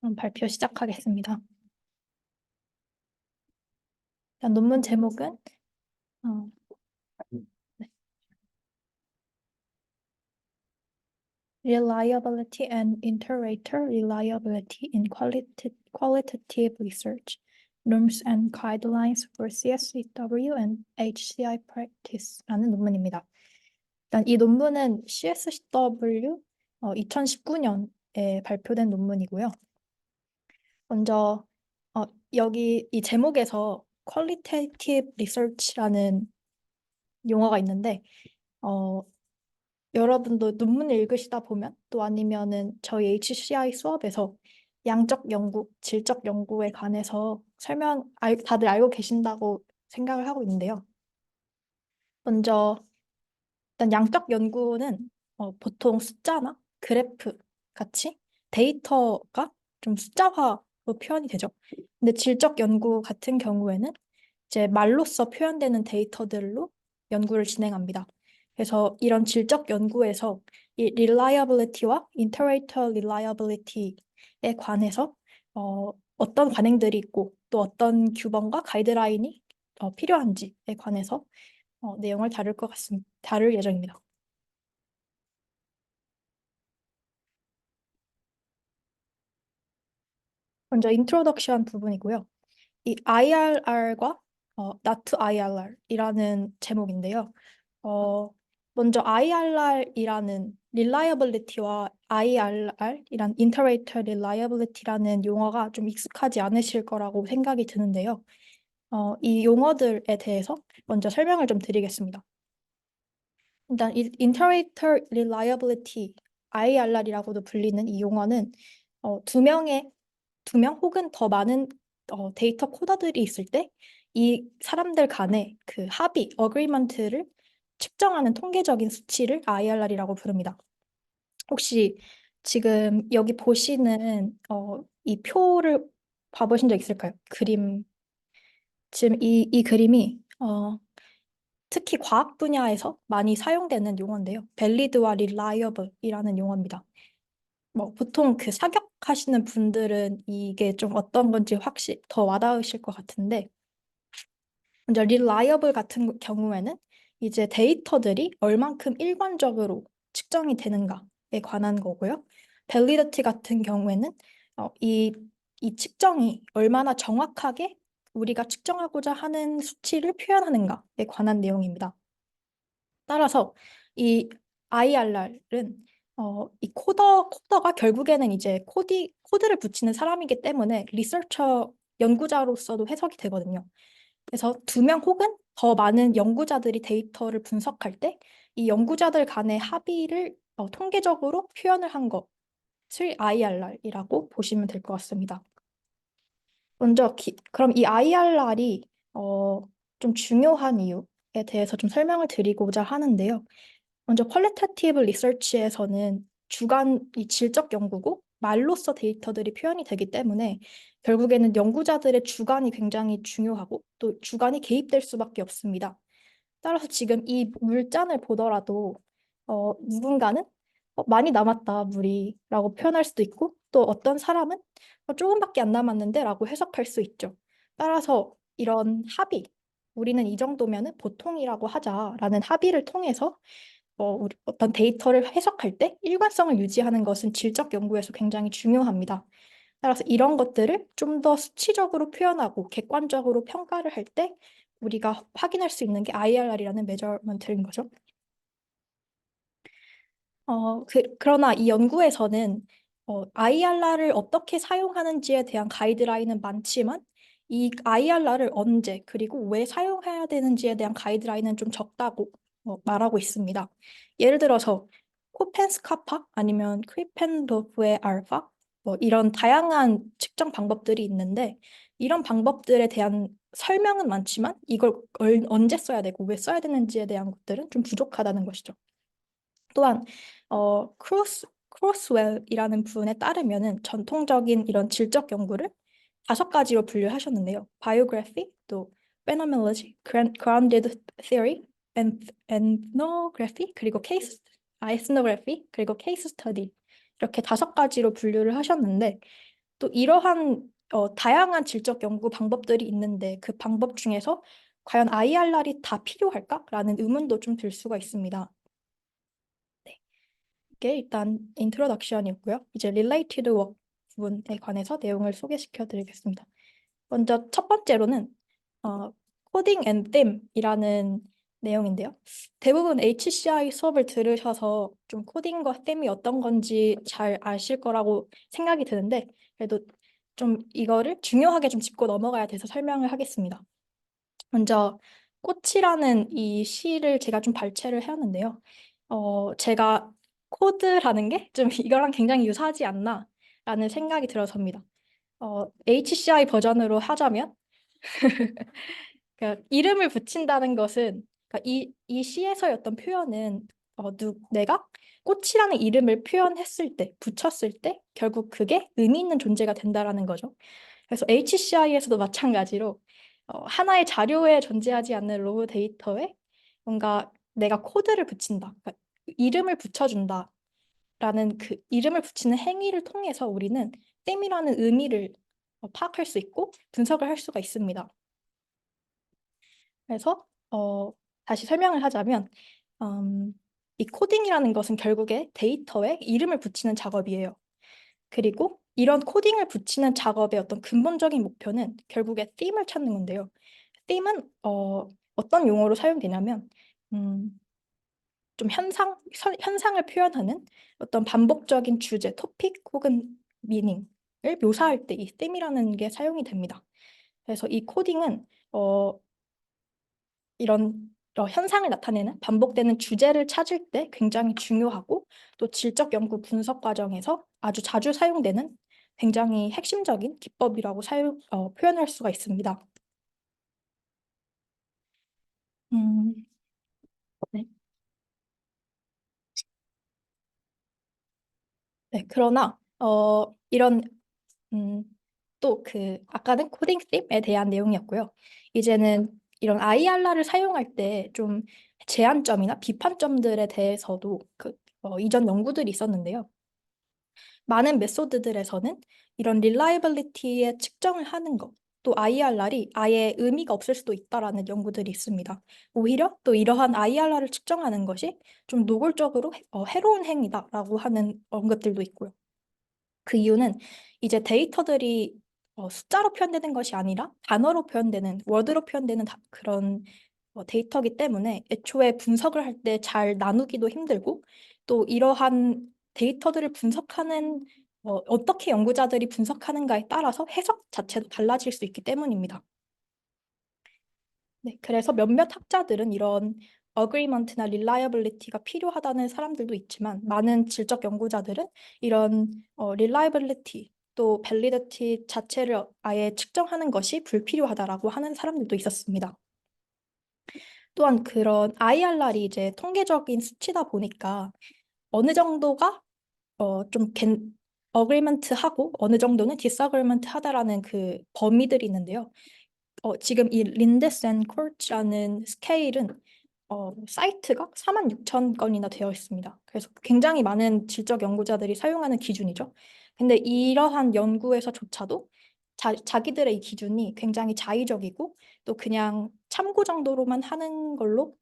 그럼 발표 시작하겠습니다. 일단 논문 제목은 어, 네. Reliability and Iterator Reliability in Qualitative Research, Norms and Guidelines for CSCW and HCI Practice라는 논문입니다. 일단 이 논문은 CSCW 2019년에 발표된 논문이고요. 먼저 여기 이 제목에서 Qualitative Research라는 용어가 있는데 어, 여러분도 논문을 읽으시다 보면 또 아니면은 저희 HCI 수업에서 양적 연구, 질적 연구에 관해서 다들 알고 계신다고 생각을 하고 있는데요. 먼저 일단 양적 연구는 보통 숫자나 그래프 같이 데이터가 좀 숫자화로 표현이 되죠. 근데 질적 연구 같은 경우에는 이제 말로써 표현되는 데이터들로 연구를 진행합니다. 그래서 이런 질적 연구에서 이 reliability와 iterator reliability에 관해서 어떤 관행들이 있고 또 어떤 규범과 가이드라인이 필요한지에 관해서 내용을 다룰 예정입니다. 먼저 인트로덕션 부분이고요. 이 IRR과 not to IRR이라는 제목인데요. 어, 먼저 IRR이라는 reliability와 IRR이란 iterator reliability라는 용어가 좀 익숙하지 않으실 거라고 생각이 드는데요. 이 용어들에 대해서 먼저 설명을 좀 드리겠습니다. 일단 이 iterator reliability, IRR이라고도 불리는 이 용어는 두 명 혹은 더 많은 데이터 코더들이 있을 때 이 사람들 간의 그 합의, 어그리먼트를 측정하는 통계적인 수치를 IRR이라고 부릅니다. 혹시 지금 여기 보시는 이 표를 봐보신 적 있을까요? 지금 이 그림이 특히 과학 분야에서 많이 사용되는 용어인데요. valid와 reliable이라는 용어입니다. 뭐 보통 그 사격하시는 분들은 이게 좀 어떤 건지 확실히 더 와닿으실 것 같은데 먼저 reliable 같은 경우에는 이제 데이터들이 얼만큼 일관적으로 측정이 되는가에 관한 거고요. validity 같은 경우에는 이 측정이 얼마나 정확하게 우리가 측정하고자 하는 수치를 표현하는가에 관한 내용입니다. 따라서 이 IRR은 이 코더가 결국에는 이제 코드를 붙이는 사람이기 때문에 리서처 연구자로서도 해석이 되거든요. 그래서 두 명 혹은 더 많은 연구자들이 데이터를 분석할 때 이 연구자들 간의 합의를 통계적으로 표현을 한 것을 IRR이라고 보시면 될 것 같습니다. 그럼 이 IRR이 좀 중요한 이유에 대해서 좀 설명을 드리고자 하는데요. 먼저 퀄리테이티브 리서치에서는 이 질적 연구고 말로써 데이터들이 표현이 되기 때문에 결국에는 연구자들의 주관이 굉장히 중요하고 또 주관이 개입될 수밖에 없습니다. 따라서 지금 이 물잔을 보더라도 누군가는 많이 남았다, 물이라고 표현할 수도 있고 또 어떤 사람은 조금밖에 안 남았는데 라고 해석할 수 있죠. 따라서 이런 합의, 우리는 이 정도면은 보통이라고 하자라는 합의를 통해서 어떤 데이터를 해석할 때 일관성을 유지하는 것은 질적 연구에서 굉장히 중요합니다. 따라서 이런 것들을 좀 더 수치적으로 표현하고 객관적으로 평가를 할 때 우리가 확인할 수 있는 게 IRR이라는 메저먼트인 거죠. 그러나 이 연구에서는 IRR을 어떻게 사용하는지에 대한 가이드라인은 많지만 이 IRR을 언제 그리고 왜 사용해야 되는지에 대한 가이드라인은 좀 적다고 말하고 있습니다. 예를 들어서 코펜스카파 아니면 크리펜로프의 알파 뭐 이런 다양한 측정 방법들이 있는데 이런 방법들에 대한 설명은 많지만 이걸 언제 써야 되고 왜 써야 되는지에 대한 것들은 좀 부족하다는 것이죠. 또한 크로스웰이라는 분에 따르면은 전통적인 이런 질적 연구를 다섯 가지로 분류하셨는데요. 바이오그래피, 또 phenomenology, grounded theory, ethnography, 그리고 ethnography, 그리고 case study 이렇게 다섯 가지로 분류를 하셨는데 또 이러한 다양한 질적 연구 방법들이 있는데 그 방법 중에서 과연 IRR이 다 필요할까라는 의문도 좀 들 수가 있습니다. 네, 이게 일단 인트로덕션이었고요. 이제 related work 부분에 관해서 내용을 소개시켜 드리겠습니다. 먼저 첫 번째로는 어, 코딩 앤 댐이라는 내용인데요. 대부분 HCI 수업을 들으셔서 좀 코딩과 댐이 어떤 건지 잘 아실 거라고 생각이 드는데 그래도 좀 이거를 중요하게 좀 짚고 넘어가야 돼서 설명을 하겠습니다. 먼저 꽃이라는 이 시를 제가 좀 발췌를 해왔는데요. 제가 코드라는 게 좀 이거랑 굉장히 유사하지 않나라는 생각이 들어서입니다. HCI 버전으로 하자면 그러니까 이름을 붙인다는 것은 그러니까 이 시에서의 어떤 표현은 내가 꽃이라는 이름을 표현했을 때, 붙였을 때 결국 그게 의미 있는 존재가 된다라는 거죠. 그래서 HCI에서도 마찬가지로 하나의 자료에 존재하지 않는 로우 데이터에 뭔가 내가 코드를 붙인다, 그러니까 이름을 붙여준다라는 그 이름을 붙이는 행위를 통해서 우리는 댐이라는 의미를 파악할 수 있고 분석을 할 수가 있습니다. 그래서 다시 설명을 하자면 음, 이 코딩이라는 것은 결국에 데이터에 이름을 붙이는 작업이에요. 그리고 이런 코딩을 붙이는 작업의 어떤 근본적인 목표는 결국에 theme을 찾는 건데요. theme은 어떤 용어로 사용되냐면 좀 현상을 표현하는 어떤 반복적인 주제, 토픽 혹은 미닝을 묘사할 때 이 theme이라는 게 사용이 됩니다. 그래서 이 코딩은 이런 현상을 나타내는 반복되는 주제를 찾을 때 굉장히 중요하고 또 질적 연구 분석 과정에서 아주 자주 사용되는 굉장히 핵심적인 기법이라고 표현할 수가 있습니다. 음, 네. 네, 그러나 이런 또 그 아까는 코딩 팁에 대한 내용이었고요. 이제는 이런 IRR을 사용할 때 좀 제한점이나 비판점들에 대해서도 이전 연구들이 있었는데요. 많은 메소드들에서는 이런 릴라이빌리티의 측정을 하는 것, 또 IRR이 아예 의미가 없을 수도 있다라는 연구들이 있습니다. 오히려 또 이러한 IRR을 측정하는 것이 좀 노골적으로 해로운 행위다라고 하는 언급들도 있고요. 그 이유는 이제 데이터들이 숫자로 표현되는 것이 아니라 단어로 표현되는, 워드로 표현되는 그런 데이터이기 때문에 애초에 분석을 할 때 잘 나누기도 힘들고 또 이러한 데이터들을 분석하는 어떻게 연구자들이 분석하는가에 따라서 해석 자체도 달라질 수 있기 때문입니다. 네, 그래서 몇몇 학자들은 이런 agreement나 reliability가 필요하다는 사람들도 있지만 많은 질적 연구자들은 이런 reliability 또 validity 자체를 아예 측정하는 것이 불필요하다라고 하는 사람들도 있었습니다. 또한 그런 IRR이 이제 통계적인 수치다 보니까 어느 정도가 좀 agreement 하고 어느 정도는 disagreement 하다라는 그 범위들이 있는데요. 지금 이 린데스 앤 콜츠라는 스케일은 사이트가 4만 6천 건이나 되어 있습니다. 그래서 굉장히 많은 질적 연구자들이 사용하는 기준이죠. 근데 이러한 연구에서조차도 자기들의 이 기준이 굉장히 자의적이고 또 그냥 참고 정도로만 하는 걸로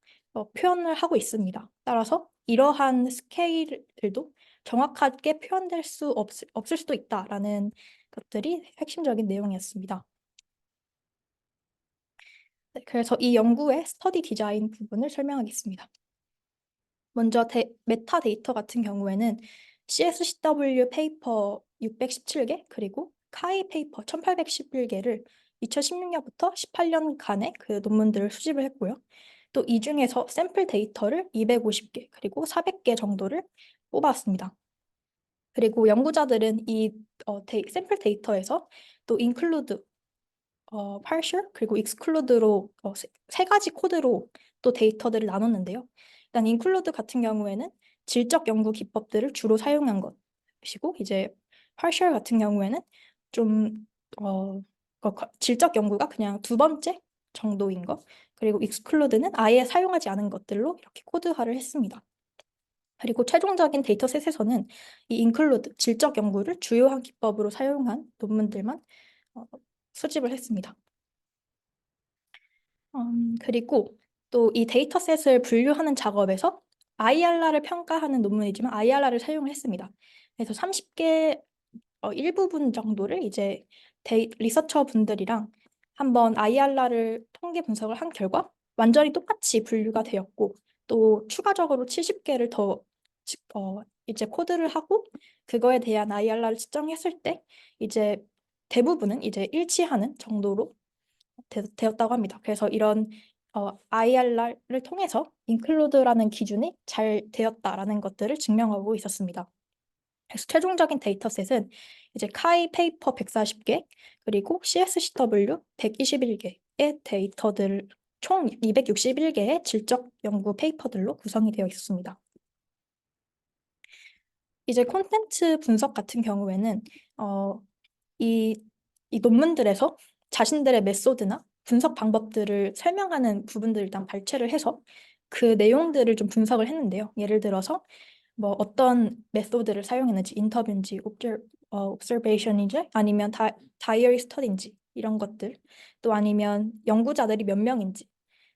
표현을 하고 있습니다. 따라서 이러한 스케일들도 정확하게 표현될 수 없을 수도 있다라는 것들이 핵심적인 내용이었습니다. 네, 그래서 이 연구의 스터디 디자인 부분을 설명하겠습니다. 먼저 메타 데이터 같은 경우에는 CSCW 페이퍼 617개 그리고 카이 페이퍼 1811개를 2016년부터 18년간의 그 논문들을 수집을 했고요. 또 이 중에서 샘플 데이터를 250개 그리고 400개 정도를 뽑았습니다. 그리고 연구자들은 이 샘플 데이터에서 또 include partial 그리고 exclude로 세 가지 코드로 또 데이터들을 나눴는데요. 일단 include 같은 경우에는 질적 연구 기법들을 주로 사용한 것이고 이제 partial 같은 경우에는 좀 질적 연구가 그냥 두 번째 정도인 것 그리고 exclude는 아예 사용하지 않은 것들로 이렇게 코드화를 했습니다. 그리고 최종적인 데이터셋에서는 이 include 질적 연구를 주요한 기법으로 사용한 논문들만 어, 수집을 했습니다. 그리고 또 이 데이터셋을 분류하는 작업에서 IRR을 평가하는 논문이지만 IRR을 사용을 했습니다. 그래서 30개 일부분 정도를 이제 리서처 분들이랑 한번 IRR을 통계 분석을 한 결과 완전히 똑같이 분류가 되었고 또 추가적으로 70개를 더 이제 코드를 하고 그거에 대한 IRR을 측정했을 때 이제 대부분은 이제 일치하는 정도로 되었다고 합니다. 그래서 이런 IRR을 통해서 include라는 기준이 잘 되었다라는 것들을 증명하고 있었습니다. 그래서 최종적인 데이터셋은 이제 카이 페이퍼 140개 그리고 CSCW 121개의 데이터들 총 261개의 질적 연구 페이퍼들로 구성이 되어 있습니다. 이제 콘텐츠 분석 같은 경우에는 어, 이, 이 논문들에서 자신들의 메소드나 분석 방법들을 설명하는 부분들을 일단 발췌를 해서 그 내용들을 좀 분석을 했는데요. 예를 들어서 뭐 어떤 메소드를 사용했는지 인터뷰인지 observation인지 아니면 다이어리 스터디인지 이런 것들 또 아니면 연구자들이 몇 명인지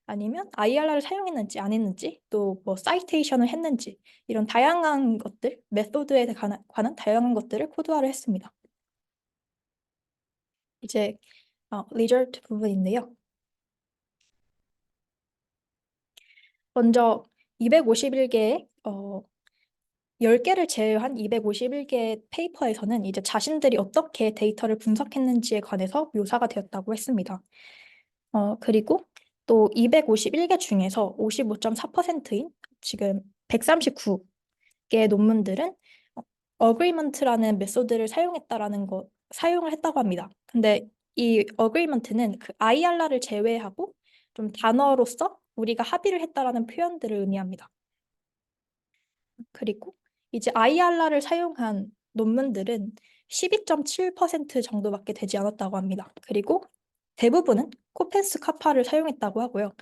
아니면 IRR을 사용했는지 안 했는지 또 뭐 사이테이션을 했는지 이런 다양한 것들 메소드에 관한 다양한 것들을 코드화를 했습니다. 이제 리저트 부분인데요. 먼저 251개의 10개를 제외한 251개의 페이퍼에서는 이제 자신들이 어떻게 데이터를 분석했는지에 관해서 묘사가 되었다고 했습니다. 그리고 또 251개 중에서 55.4%인 지금 139개의 논문들은 어그리먼트라는 메소드를 사용을 했다고 합니다. 근데 이 어그리먼트는 그 IRR을 제외하고 좀 단어로서 우리가 합의를 했다라는 표현들을 의미합니다. 그리고 이제 IRR을 사용한 논문들은 12.7% 정도밖에 되지 않았다고 합니다. 그리고 대부분은 코펜스 카파를 사용했다고 하고요.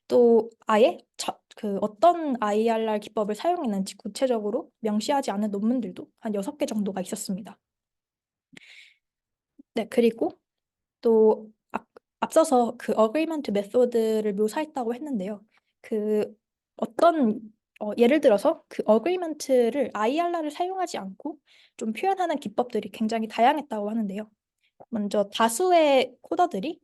또 아예 그 어떤 IRR 기법을 사용했는지 구체적으로 명시하지 않은 논문들도 한 6개 정도가 있었습니다. 네, 그리고 또 앞서서 그 어그리먼트 메소드를 묘사했다고 했는데요. 그 어떤 예를 들어서 그 어그리먼트를 IRR을 사용하지 않고 좀 표현하는 기법들이 굉장히 다양했다고 하는데요. 먼저 다수의 코더들이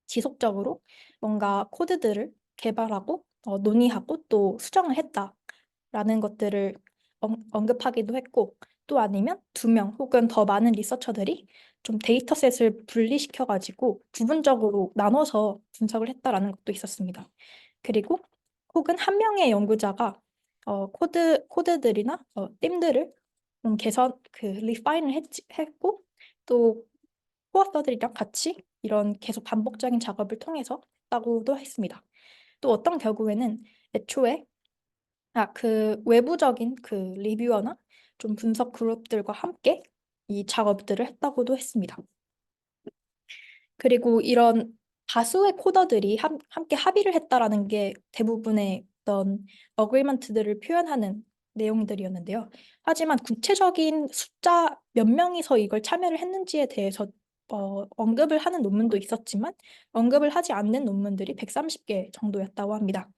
지속적으로 뭔가 코드들을 개발하고 논의하고 또 수정을 했다라는 것들을 언급하기도 했고 또 아니면 2명 혹은 더 많은 리서처들이 좀 데이터셋을 분리시켜가지고 부분적으로 나눠서 분석을 했다라는 것도 있었습니다. 그리고 혹은 한 명의 연구자가 코드들이나 띠들을 리파인을 했고 또 코어서들이랑 같이 이런 계속 반복적인 작업을 통해서 했다고도 했습니다. 또 어떤 경우에는 애초에 그 외부적인 그 리뷰어나 좀 분석 그룹들과 함께 이 작업들을 했다고도 했습니다. 그리고 이런 다수의 코더들이 함께 합의를 했다라는 게 대부분의 어떤 어그리먼트들을 표현하는 내용들이었는데요. 하지만 구체적인 숫자 몇 명이서 이걸 참여를 했는지에 대해서 언급을 하는 논문도 있었지만 언급을 하지 않는 논문들이 130개 정도였다고 합니다.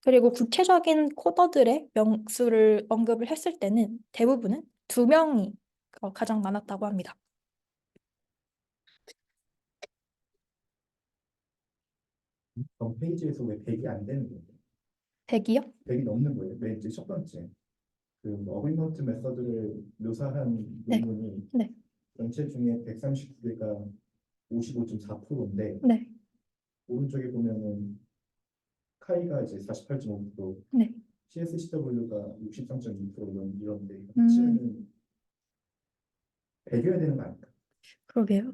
그리고 구체적인 코더들의 명수를 언급을 했을 때는 대부분은 2명이 가장 많았다고 합니다. 페이지에서 왜 100이 안 되는 거예요? 100이요? 100이 넘는 거예요. 왜 이제 첫 번째 그 어그리먼트 메서드를 묘사한 네. 논문이 네. 전체 중에 139개가 55.4%인데 네. 오른쪽에 보면은 카이가 이제 48.5%, 네. CSCW가 63.2% 이런데 음, 합치면은 100이어야 되는 거 아닌가? 그러게요.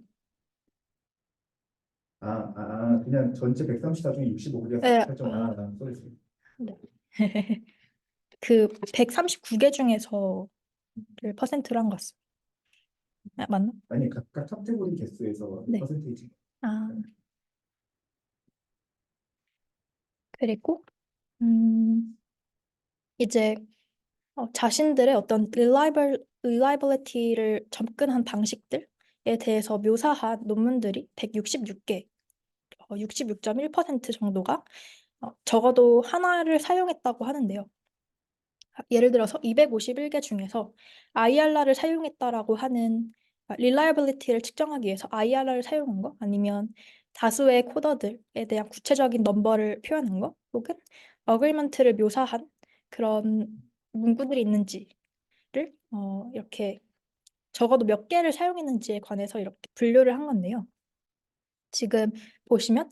그냥 전체 134 중에 65개가 네, 48.5, 난 써있어요. 네. 그 139개 중에서를 퍼센트로 한 것 같습니다. 맞나? 아니, 각각 카테고리 개수에서 네. 퍼센테이지. 아, 그리고 음, 이제 자신들의 어떤 reliability를 접근한 방식들에 대해서 묘사한 논문들이 166개, 66.1% 정도가 적어도 하나를 사용했다고 하는데요. 예를 들어서 251개 중에서 IRR을 사용했다라고 하는 reliability를 측정하기 위해서 IRR을 사용한 거 아니면 다수의 코더들에 대한 구체적인 넘버를 표현한 거 혹은 어그리먼트를 묘사한 그런 문구들이 있는지를 이렇게 적어도 몇 개를 사용했는지에 관해서 이렇게 분류를 한 건데요. 지금 보시면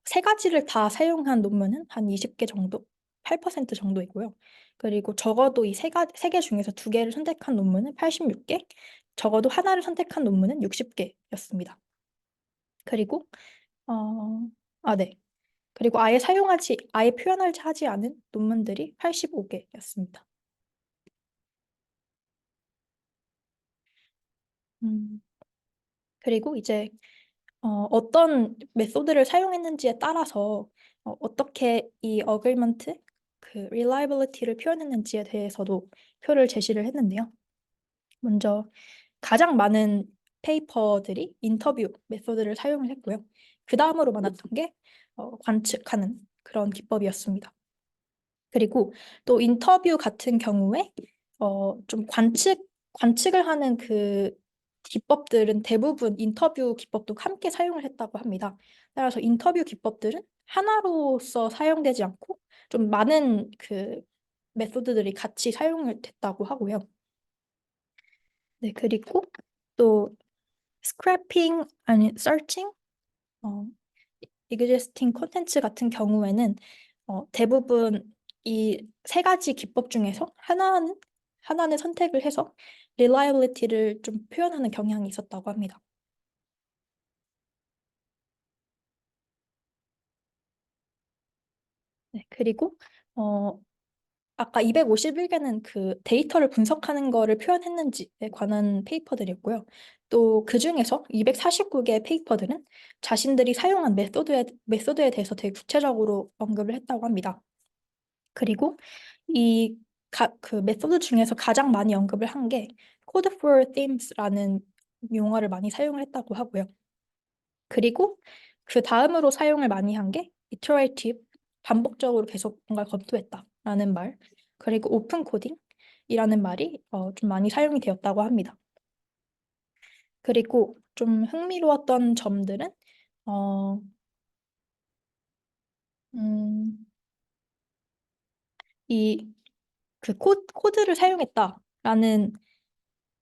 세 가지를 다 사용한 논문은 한 20개 정도, 8% 정도이고요. 그리고 적어도 이 세 개 중에서 두 개를 선택한 논문은 86개, 적어도 하나를 선택한 논문은 60개였습니다. 그리고 네. 그리고 아예 표현하지 하지 않은 논문들이 85개였습니다. 그리고 이제 어떤 메소드를 사용했는지에 따라서 어떻게 이 어글먼트, 그 reliability를 표현했는지에 대해서도 표를 제시를 했는데요. 먼저 가장 많은 페이퍼들이 인터뷰 메소드를 사용을 했고요. 그 다음으로 많았던 게 관측하는 그런 기법이었습니다. 그리고 또 인터뷰 같은 경우에 좀 관측을 하는 그 기법들은 대부분 인터뷰 기법도 함께 사용을 했다고 합니다. 따라서 인터뷰 기법들은 하나로서 사용되지 않고 좀 많은 그 메소드들이 같이 사용을 됐다고 하고요. 네, 그리고 또 스크래핑 아니 서칭 어, existing 콘텐츠 같은 경우에는 대부분 이 세 가지 기법 중에서 하나는 선택을 해서 reliability를 좀 표현하는 경향이 있었다고 합니다. 네, 그리고 어, 아까 251개는 그 데이터를 분석하는 거를 표현했는지에 관한 페이퍼들이었고요. 또 그중에서 249개의 페이퍼들은 자신들이 사용한 메소드에 대해서 되게 구체적으로 언급을 했다고 합니다. 그리고 그 메소드 중에서 가장 많이 언급을 한 게 Code for Themes라는 용어를 많이 사용을 했다고 하고요. 그리고 그 다음으로 사용을 많이 한 게 iterative, 반복적으로 계속 뭔가를 검토했다라는 말, 그리고 오픈 코딩이라는 말이 좀 많이 사용이 되었다고 합니다. 그리고 좀 흥미로웠던 점들은 어, 음, 이 그 코드를 사용했다라는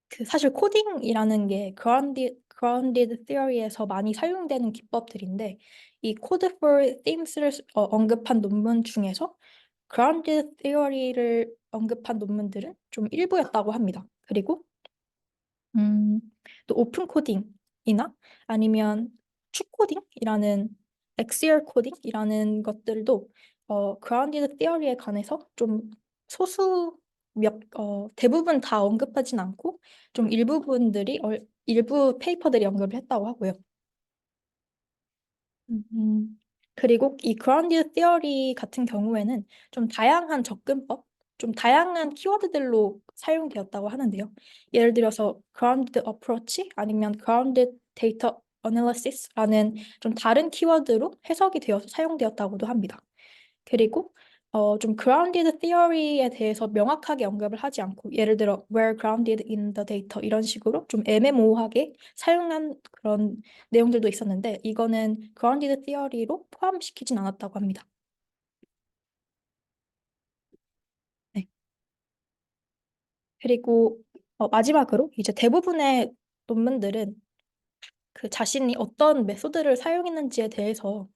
그 사실 코딩이라는 게 grounded theory에서 많이 사용되는 기법들인데 이 code for themes를 언급한 논문 중에서 grounded theory를 언급한 논문들은 좀 일부였다고 합니다. 그리고 음, 또 오픈 코딩이나 아니면 추 코딩이라는 XR 코딩이라는 것들도 grounded theory에 관해서 좀 대부분 다 언급하진 않고 좀 일부 페이퍼들이 언급을 했다고 하고요. 그리고 이 grounded theory 같은 경우에는 좀 다양한 접근법, 좀 다양한 키워드들로 사용되었다고 하는데요. 예를 들어서 grounded approach 아니면 grounded data analysis라는 좀 다른 키워드로 해석이 되어서 사용되었다고도 합니다. 그리고 좀 grounded theory에 대해서 명확하게 언급을 하지 않고 예를 들어 were grounded in the data 이런 식으로 좀 애매모호하게 사용한 그런 내용들도 있었는데 이거는 grounded theory로 포함시키진 않았다고 합니다. 네. 그리고 마지막으로 이제 대부분의 논문들은 그 자신이 어떤 메소드를 사용했는지에 대해서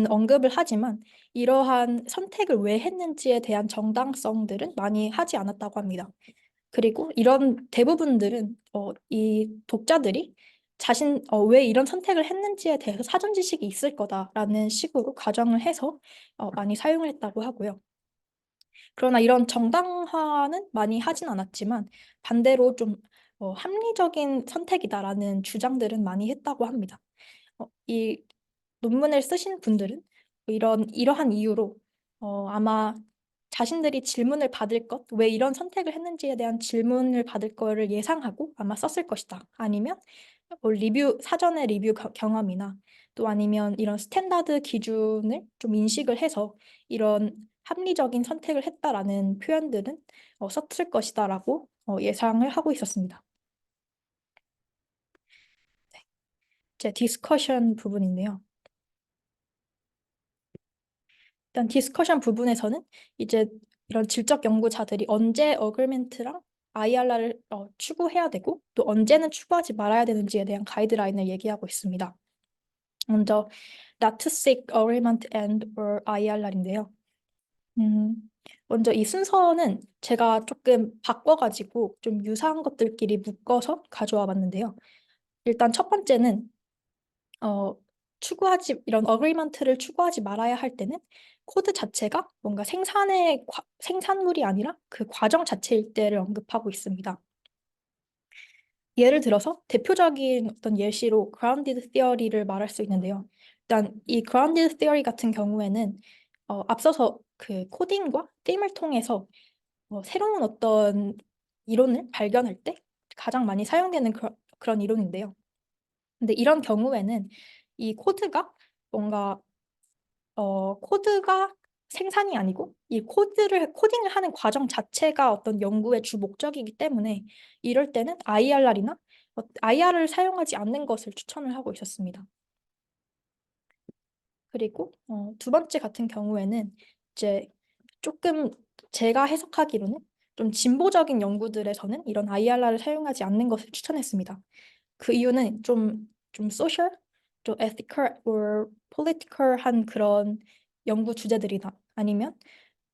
언급을 하지만 이러한 선택을 왜 했는지에 대한 정당성들은 많이 하지 않았다고 합니다. 그리고 이런 대부분들은 이 독자들이 왜 이런 선택을 했는지에 대해서 사전 지식이 있을 거다라는 식으로 가정을 해서 많이 사용을 했다고 하고요. 그러나 이런 정당화는 많이 하진 않았지만 반대로 좀 합리적인 선택이다라는 주장들은 많이 했다고 합니다. 이 논문을 쓰신 분들은 이러한 이유로 아마 자신들이 질문을 받을 것, 왜 이런 선택을 했는지에 대한 질문을 받을 거를 예상하고 아마 썼을 것이다. 아니면 뭐 사전의 리뷰 경험이나 또 아니면 이런 스탠다드 기준을 좀 인식을 해서 이런 합리적인 선택을 했다라는 표현들은 썼을 것이다라고 예상을 하고 있었습니다. 이제 디스커션 부분인데요. 일단 디스커션 부분에서는 이제 이런 질적 연구자들이 언제 어글멘트랑 IRR을 추구해야 되고 또 언제는 추구하지 말아야 되는지에 대한 가이드라인을 얘기하고 있습니다. 먼저 not to seek agreement and or IRR인데요. 음, 먼저 이 순서는 제가 조금 바꿔가지고 좀 유사한 것들끼리 묶어서 가져와 봤는데요. 일단 첫 번째는 어, 이런 어그리먼트를 추구하지 말아야 할 때는 코드 자체가 뭔가 생산물이 아니라 그 과정 자체일 때를 언급하고 있습니다. 예를 들어서 대표적인 어떤 예시로 grounded theory를 말할 수 있는데요. 일단 이 grounded theory 같은 경우에는 앞서서 그 코딩과 게임을 통해서 새로운 어떤 이론을 발견할 때 가장 많이 사용되는 그런 이론인데요. 근데 이런 경우에는 이 뭔가 코드가 생산이 아니고 이 코딩을 하는 과정 자체가 어떤 연구의 주 목적이기 때문에 이럴 때는 IRR이나 IR을 사용하지 않는 것을 추천을 하고 있었습니다. 그리고 두 번째 같은 경우에는 이제 조금 제가 해석하기로는 좀 진보적인 연구들에서는 이런 IRR을 사용하지 않는 것을 추천했습니다. 그 이유는 좀 social, 좀 ethical or political한 그런 연구 주제들이나 아니면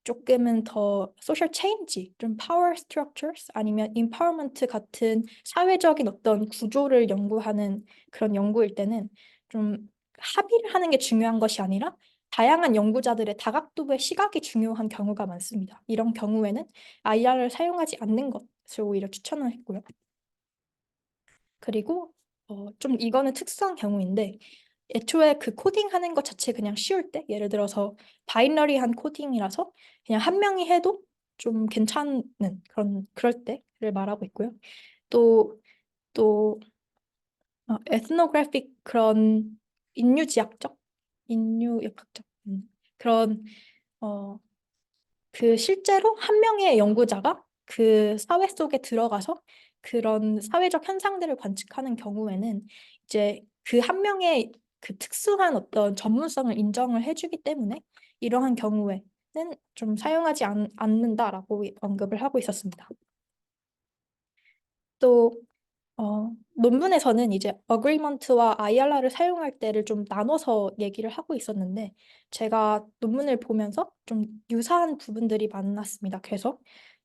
조금은 더 social change, 좀 power structures 아니면 empowerment 같은 사회적인 어떤 구조를 연구하는 그런 연구일 때는 좀 합의를 하는 게 중요한 것이 아니라 다양한 연구자들의 다각도의 시각이 중요한 경우가 많습니다. 이런 경우에는 IR을 사용하지 않는 것을 오히려 추천을 했고요. 그리고 좀 이거는 특수한 경우인데 애초에 그 코딩하는 것 자체 그냥 쉬울 때 예를 들어서 바이너리한 코딩이라서 그냥 한 명이 해도 좀 괜찮은 그럴 때를 말하고 있고요. 또 에스노그래픽 그런 인류지학적 인류역학적 그런 어, 그 실제로 한 명의 연구자가 그 사회 속에 들어가서 그런 사회적 현상들을 관측하는 경우에는 이제 그 한 명의 그 특수한 어떤 전문성을 인정을 해주기 때문에 이러한 경우에는 좀 사용하지 않는다라고 언급을 하고 있었습니다. 또 논문에서는 이제 어그리먼트와 IRR을 사용할 때를 좀 나눠서 얘기를 하고 있었는데 제가 논문을 보면서 좀 유사한 부분들이 많았습니다. 그래서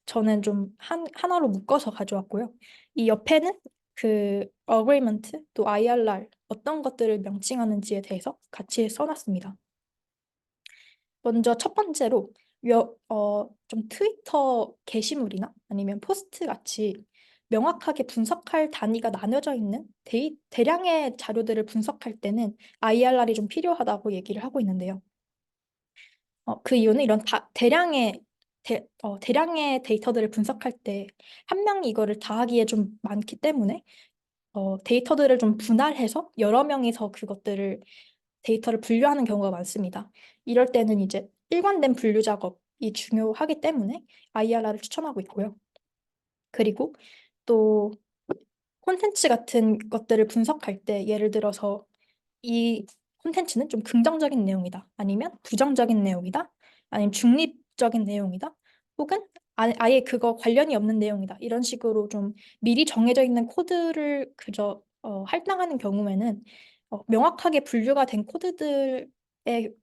저는 좀 하나로 묶어서 가져왔고요. 이 옆에는 그 어그리먼트 또 IRR 어떤 것들을 명칭하는지에 대해서 같이 써놨습니다. 먼저 첫 번째로 좀 트위터 게시물이나 아니면 포스트 같이 명확하게 분석할 단위가 나뉘어져 있는 대량의 자료들을 분석할 때는 IRR이 좀 필요하다고 얘기를 하고 있는데요. 그 이유는 이런 대량의 데이터들을 분석할 때 한 명이 이거를 다 하기에 좀 많기 때문에 데이터들을 좀 분할해서 여러 명이서 데이터를 분류하는 경우가 많습니다. 이럴 때는 이제 일관된 분류 작업이 중요하기 때문에 IRR을 추천하고 있고요. 그리고 또 콘텐츠 같은 것들을 분석할 때 예를 들어서 이 콘텐츠는 좀 긍정적인 내용이다. 아니면 부정적인 내용이다. 아니면 중립적인 내용이다. 혹은 아예 그거 관련이 없는 내용이다. 이런 식으로 좀 미리 정해져 있는 코드를 그저 할당하는 경우에는 명확하게 분류가 된 코드들에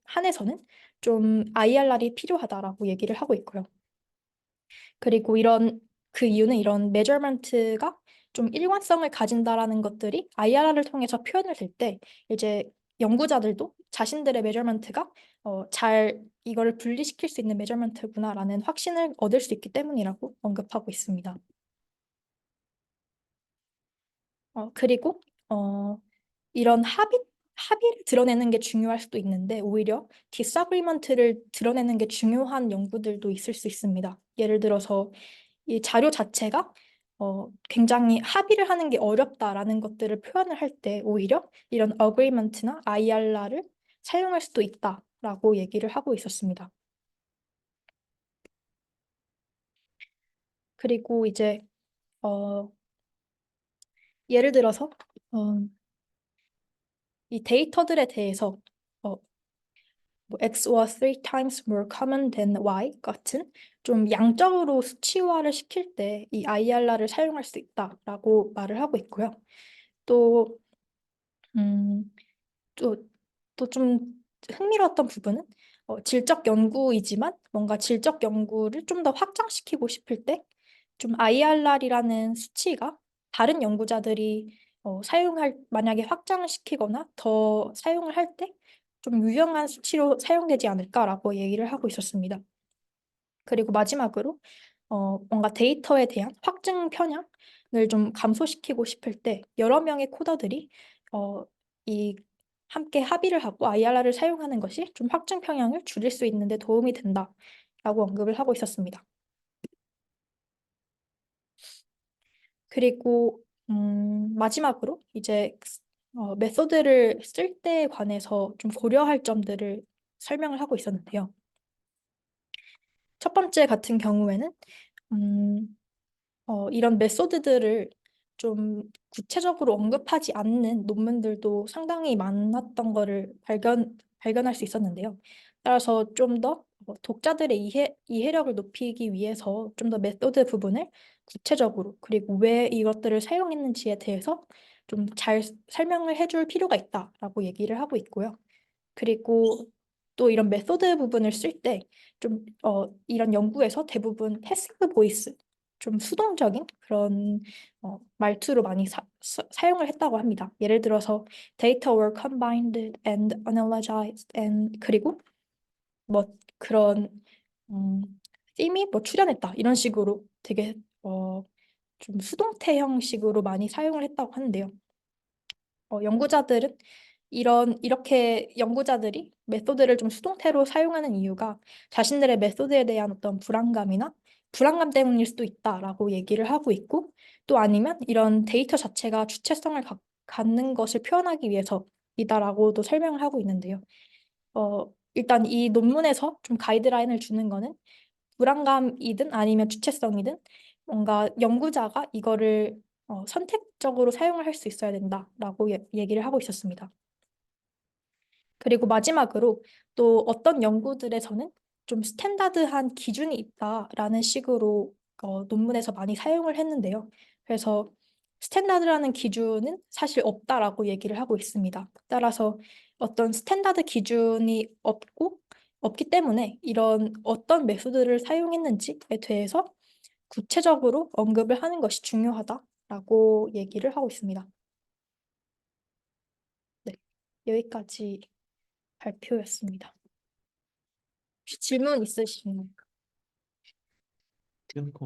한해서는 좀 IRR이 필요하다라고 얘기를 하고 있고요. 그리고 그 이유는 이런 메저먼트가 좀 일관성을 가진다라는 것들이 IRR을 통해서 표현을 될 때 이제 연구자들도 자신들의 메저먼트가 잘 이거를 분리시킬 수 있는 메저먼트구나라는 확신을 얻을 수 있기 때문이라고 언급하고 있습니다. 그리고 어, 이런 합의를 드러내는 게 중요할 수도 있는데 오히려 disagreement를 드러내는 게 중요한 연구들도 있을 수 있습니다. 예를 들어서 이 자료 자체가 굉장히 합의를 하는 게 어렵다라는 것들을 표현을 할 때 오히려 이런 agreement나 IRR를 사용할 수도 있다라고 얘기를 하고 있었습니다. 그리고 이제 어, 예를 들어서 어, 이 데이터들에 대해서 어, 뭐 X was three times more common than Y 같은 좀 양적으로 수치화를 시킬 때 이 IRR을 사용할 수 있다라고 말을 하고 있고요. 또, 음, 또, 또 좀 흥미로웠던 부분은 질적 연구이지만 뭔가 질적 연구를 좀 더 확장시키고 싶을 때 좀 IRR이라는 수치가 다른 연구자들이 만약에 확장을 시키거나 더 사용을 할 때 좀 유용한 수치로 사용되지 않을까라고 얘기를 하고 있었습니다. 그리고 마지막으로 뭔가 데이터에 대한 확증 편향을 좀 감소시키고 싶을 때 여러 명의 코더들이 이 함께 합의를 하고 IRR을 사용하는 것이 좀 확증 편향을 줄일 수 있는 데 도움이 된다라고 언급을 하고 있었습니다. 그리고 마지막으로 이제 메소드를 쓸 때에 관해서 좀 고려할 점들을 설명을 하고 있었는데요. 첫 번째 같은 경우에는 음, 이런 메소드들을 좀 구체적으로 언급하지 않는 논문들도 상당히 많았던 거를 발견할 수 있었는데요. 따라서 좀 더 독자들의 이해력을 높이기 위해서 좀 더 메소드 부분을 구체적으로 그리고 왜 이것들을 사용했는지에 대해서 좀 잘 설명을 해줄 필요가 있다라고 얘기를 하고 있고요. 그리고 또 이런 메소드 부분을 쓸 때 좀 이런 연구에서 대부분 패시브 보이스 좀 수동적인 그런 말투로 많이 사용을 했다고 합니다. 예를 들어서 data were combined and analyzed and 그리고 뭐 그런 음, 팀이 뭐 출연했다 이런 식으로 되게 좀 수동태 형식으로 많이 사용을 했다고 하는데요. 연구자들은 이렇게 연구자들이 메소드를 좀 수동태로 사용하는 이유가 자신들의 메소드에 대한 어떤 불안감이나 불안감 때문일 수도 있다라고 얘기를 하고 있고 또 아니면 이런 데이터 자체가 주체성을 갖는 것을 표현하기 위해서이다라고도 설명을 하고 있는데요. 일단 이 논문에서 좀 가이드라인을 주는 거는 불안감이든 아니면 주체성이든 뭔가 연구자가 이거를 선택적으로 사용을 할 수 있어야 된다라고 얘기를 하고 있었습니다. 그리고 마지막으로 또 어떤 연구들에서는 좀 스탠다드한 기준이 있다라는 식으로 논문에서 많이 사용을 했는데요. 그래서 스탠다드라는 기준은 사실 없다라고 얘기를 하고 있습니다. 따라서 어떤 스탠다드 기준이 없기 때문에 이런 어떤 메소드를 사용했는지에 대해서 구체적으로 언급을 하는 것이 중요하다라고 얘기를 하고 있습니다. 네, 여기까지 발표였습니다. 혹시 질문 있으신가요? 지금 그